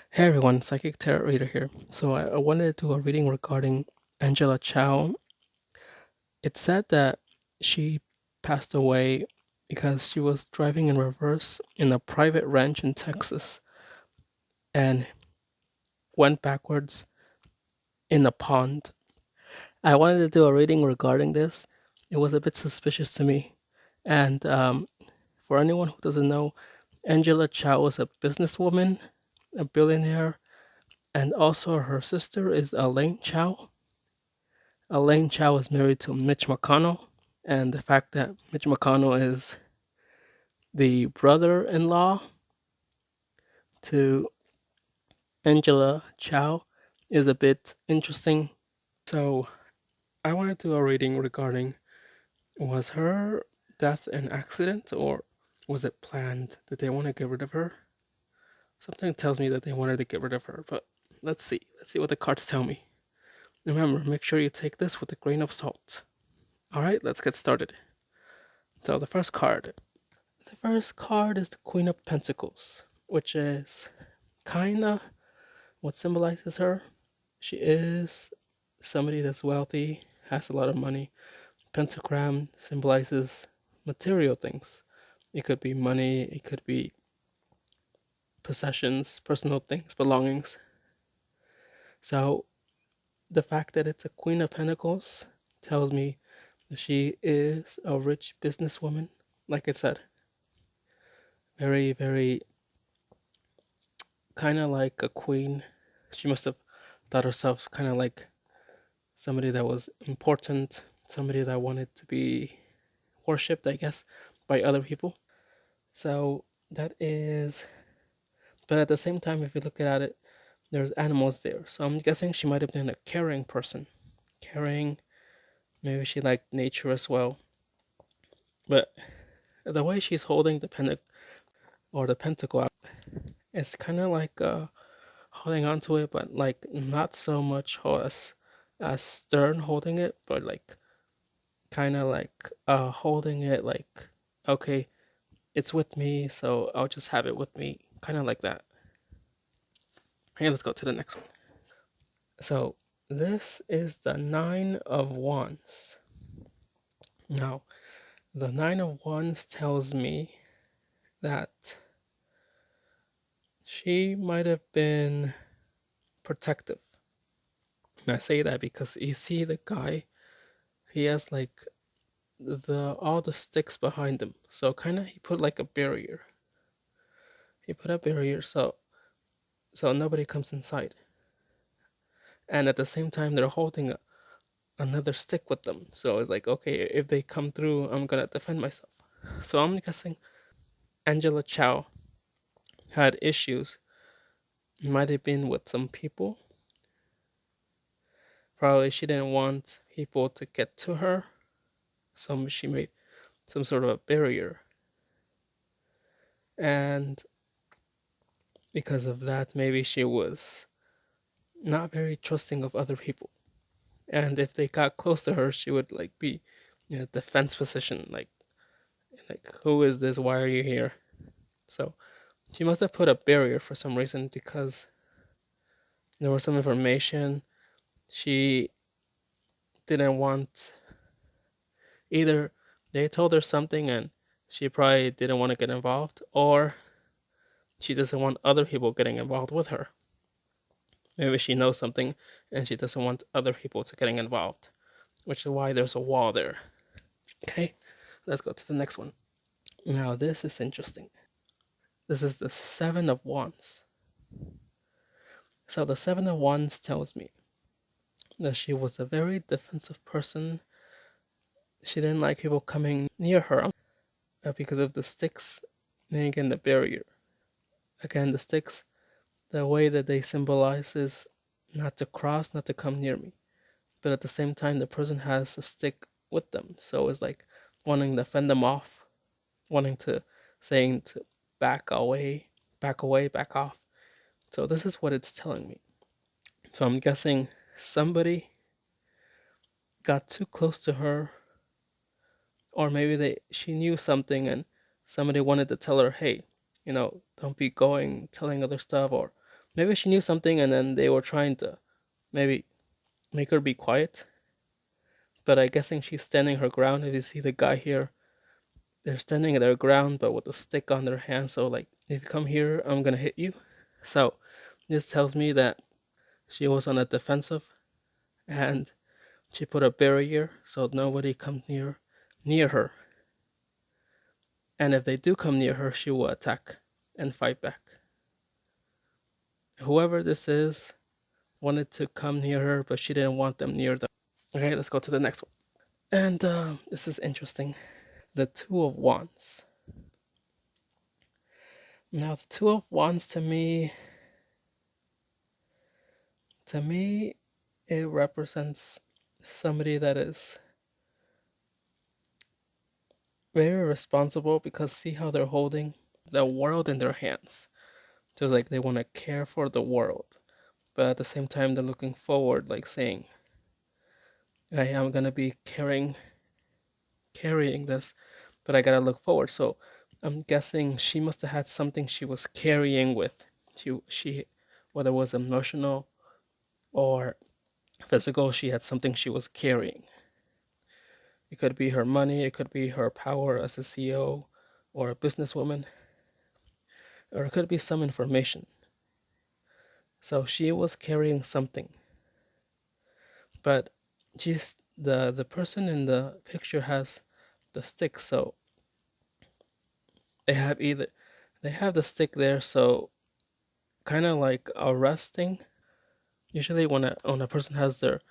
Hey everyone, Psychic Tarot Reader here. So I wanted to do a reading regarding Angela Chao. It said that she passed away because she was driving in reverse in a private ranch in Texas and went backwards in a pond. I wanted to do a reading regarding this. It was a bit suspicious to me. And for anyone who doesn't know, Angela Chao is a businesswoman, a billionaire, and also her sister is Elaine Chao. Elaine Chao is married to Mitch McConnell, and the fact that Mitch McConnell is the brother-in-law to Angela Chao is a bit interesting. So I wanted to do a reading regarding, was her death an accident or was it planned? Did they want to get rid of her? Something tells me that they wanted to get rid of her, but let's see. Let's see what the cards tell me. Remember, make sure you take this with a grain of salt. All right, let's get started. So the first card. The first card is the Queen of Pentacles, which is kinda what symbolizes her. She is somebody that's wealthy, has a lot of money. Pentagram symbolizes material things. It could be money, it could be possessions, personal things, belongings. So the fact that it's a Queen of Pentacles tells me that she is a rich businesswoman. Like I said, very, very kind of like a queen. She must have thought herself kind of like somebody that was important, somebody that wanted to be worshipped, I guess, by other people. So that is, but at the same time, if you look at it, there's animals there. So I'm guessing she might have been a caring person. Caring, maybe she liked nature as well. But the way she's holding the or the pentacle out, it's kind of like holding on to it, but like not so much as Stern holding it, but like kind of like holding it like, okay, it's with me, so I'll just have it with me, kind of like that. Hey, let's go to the next one. So this is the Nine of Wands. Now, the Nine of Wands tells me that she might have been protective. And I say that because you see the guy, he has like the all the sticks behind him. So kind of he put like a barrier. He put a barrier so nobody comes inside. And at the same time they're holding another stick with them. So it's like, okay, if they come through, I'm gonna defend myself. So I'm guessing Angela Chow had issues. Might have been with some people. Probably she didn't want people to get to her. So she made some sort of a barrier. And because of that, maybe she was not very trusting of other people. And if they got close to her, she would like be in a defense position, like who is this? Why are you here? So she must have put a barrier for some reason because there was some information she didn't want. Either they told her something and she probably didn't want to get involved, or she doesn't want other people getting involved with her. Maybe she knows something and she doesn't want other people to getting involved, which is why there's a wall there. Okay, let's go to the next one. Now, this is interesting. This is the Seven of Wands. So, the Seven of Wands tells me that she was a very defensive person. She didn't like people coming near her because of the sticks, and again, the barrier. Again, the sticks, the way that they symbolize is not to cross, not to come near me. But at the same time, the person has a stick with them. So, it's like wanting to fend them off, wanting to, saying to back away, back away, back off. So this is what it's telling me. So I'm guessing somebody got too close to her, or maybe she knew something and somebody wanted to tell her, hey, don't be going telling other stuff, or Maybe she knew something and then they were trying to maybe make her be quiet. But I guessing she's standing her ground. If you see the guy here, they're standing their ground but with a stick on their hand. So like, if you come here, I'm gonna hit you. So this tells me that she was on the defensive and she put a barrier so nobody comes near her. And if they do come near her, she will attack and fight back. Whoever this is wanted to come near her, but she didn't want them near them. Okay, let's go to the next one. And this is interesting. The Two of Wands. Now, the Two of Wands to me, it represents somebody that is very responsible because see how they're holding the world in their hands. So it's like they want to care for the world, but at the same time they're looking forward, like saying, "Hey, I'm gonna be carrying this, but I gotta look forward." So I'm guessing she must have had something she was carrying with. She whether it was emotional or physical, she had something she was carrying. It could be her money, it could be her power as a CEO or a businesswoman, or it could be some information. So she was carrying something, but she's the person in the picture has the stick, so they have either they have the stick there, so kind of like arresting. Usually, when a person has their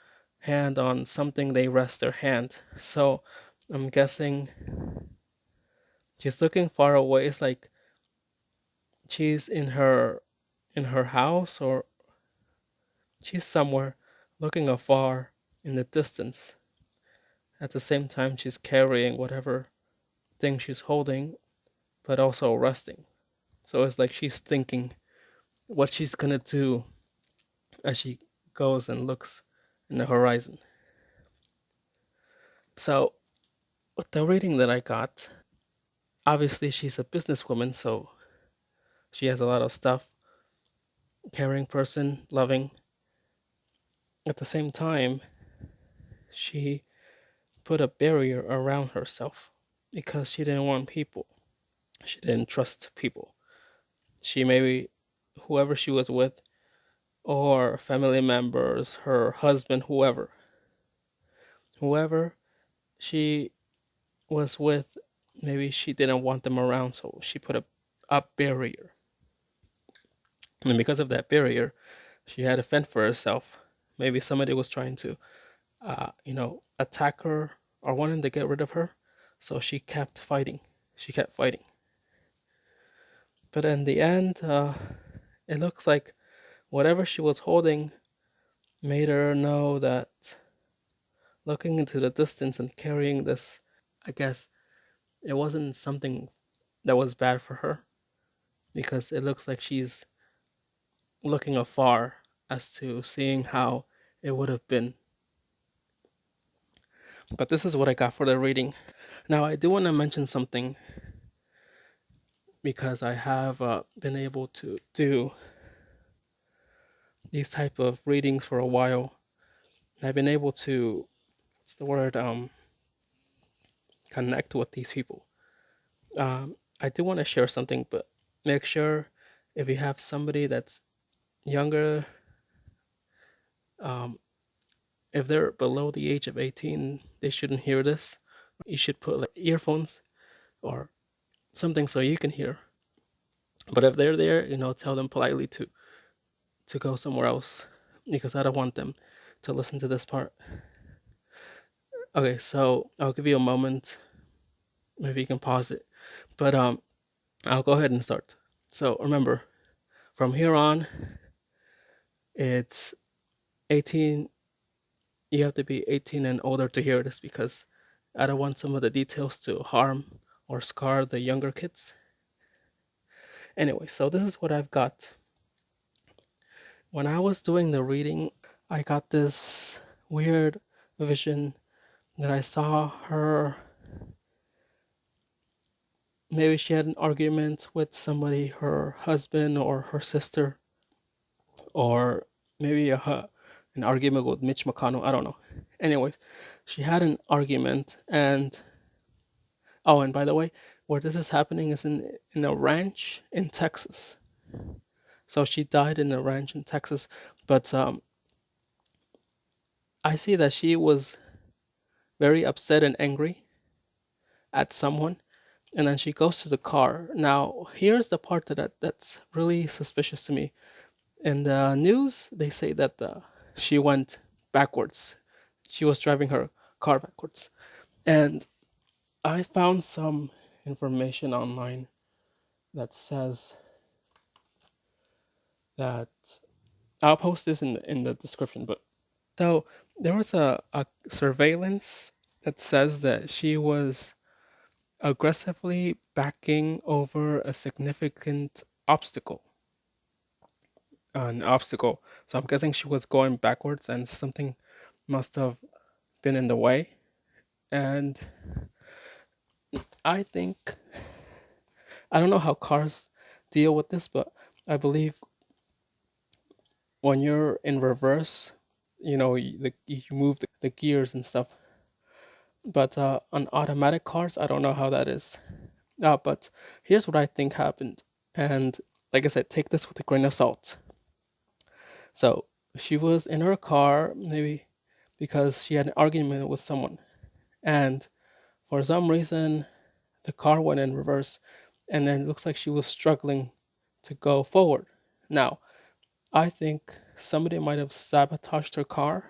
hand on something, they rest their hand. So I'm guessing she's looking far away. It's like she's in her house or she's somewhere looking afar in the distance. At the same time, she's carrying whatever thing she's holding, but also resting. So it's like she's thinking what she's gonna do as she goes and looks in the horizon. So with the reading that I got, obviously she's a businesswoman, so she has a lot of stuff, caring person, loving. At the same time, she put a barrier around herself because she didn't want people. She didn't trust people. She maybe whoever she was with or family members, her husband, whoever she was with, maybe she didn't want them around, so she put a barrier. And because of that barrier, she had to fend for herself. Maybe somebody was trying to, attack her or wanting to get rid of her, so she kept fighting. She kept fighting. But in the end, it looks like whatever she was holding made her know that looking into the distance and carrying this, I guess it wasn't something that was bad for her because it looks like she's looking afar as to seeing how it would have been. But this is what I got for the reading. Now, I do want to mention something because I have been able to do these type of readings for a while. I've been able to, what's the word, connect with these people. I do want to share something, but make sure if you have somebody that's younger, um, if they're below the age of 18, they shouldn't hear this. You should put like earphones or something so you can hear. But if they're there, tell them politely to go somewhere else because I don't want them to listen to this part. Okay, so I'll give you a moment. Maybe you can pause it. But I'll go ahead and start. So remember, from here on, it's 18. You have to be 18 and older to hear this because I don't want some of the details to harm or scar the younger kids. Anyway, so this is what I've got. When I was doing the reading, I got this weird vision that I saw her. Maybe she had an argument with somebody, her husband or her sister, or maybe an argument with Mitch McConnell. I don't know. Anyways, she had an argument, and oh, and by the way, where this is happening is in a ranch in Texas. So she died in a ranch in Texas, but I see that she was very upset and angry at someone, and then she goes to the car. Now, here's the part that's really suspicious to me. In the news, they say that she went backwards. She was driving her car backwards, and I found some information online that says that I'll post this in the description. But so there was a surveillance that says that she was aggressively backing over a significant obstacle. An obstacle. So I'm guessing she was going backwards and something must have been in the way. And I think, I don't know how cars deal with this, but I believe when you're in reverse, you move the gears and stuff. But on automatic cars, I don't know how that is. But here's what I think happened. And like I said, take this with a grain of salt. So she was in her car, maybe because she had an argument with someone. And for some reason, the car went in reverse. And then it looks like she was struggling to go forward. Now, I think somebody might have sabotaged her car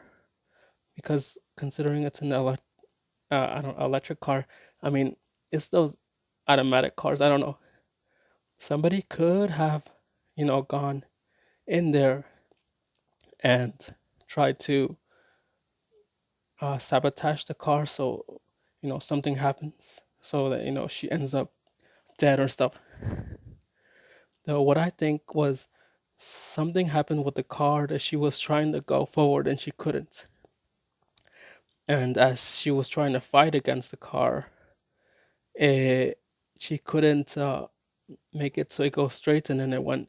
because considering it's an I don't electric car, I mean, it's those automatic cars. I don't know. Somebody could have, gone in there and tried to sabotage the car so, something happens so that, she ends up dead or stuff. Though what I think was something happened with the car that she was trying to go forward and she couldn't. And as she was trying to fight against the car, she couldn't make it so it goes straight and then it went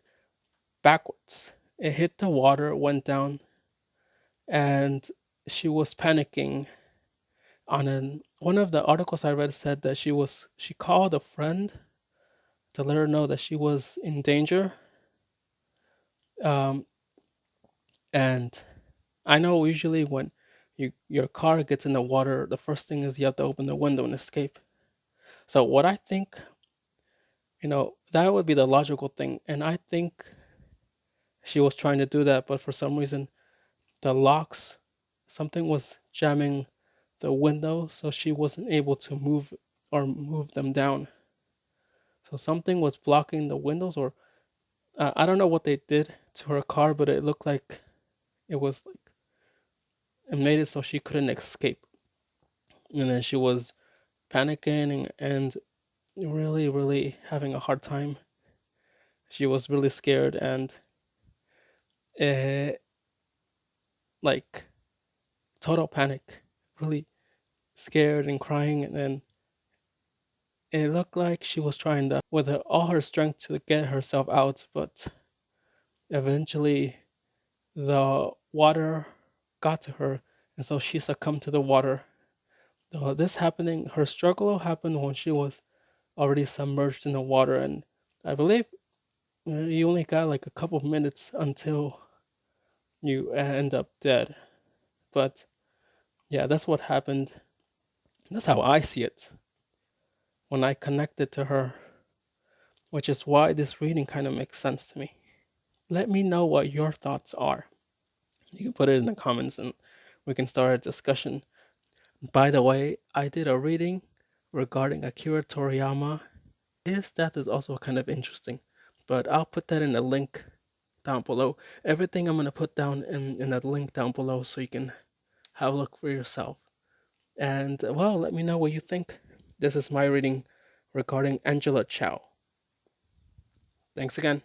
backwards. It hit the water, went down, and she was panicking. One of the articles I read said that she called a friend to let her know that she was in danger. Um, and I know usually when your car gets in the water, the first thing is you have to open the window and escape. So what I think, that would be the logical thing, and I think she was trying to do that, but for some reason the locks, something was jamming the window, so she wasn't able to move them down. So something was blocking the windows, or I don't know what they did to her car, but it looked like it was like it made it so she couldn't escape. And then she was panicking and really, really having a hard time. She was really scared and uh, like total panic, really scared and crying. And then it looked like she was trying to, with all her strength, to get herself out, but eventually the water got to her, and so she succumbed to the water. Her struggle happened when she was already submerged in the water, and I believe you only got like a couple of minutes until you end up dead. But yeah, that's what happened. That's how I see it when I connected to her, which is why this reading kind of makes sense to me. Let me know what your thoughts are. You can put it in the comments and we can start a discussion. By the way, I did a reading regarding Akira Toriyama. His death is also kind of interesting, but I'll put that in a link down below. Everything I'm going to put down in that link down below so you can have a look for yourself. And well, let me know what you think. This is my reading regarding Angela Chao. Thanks again.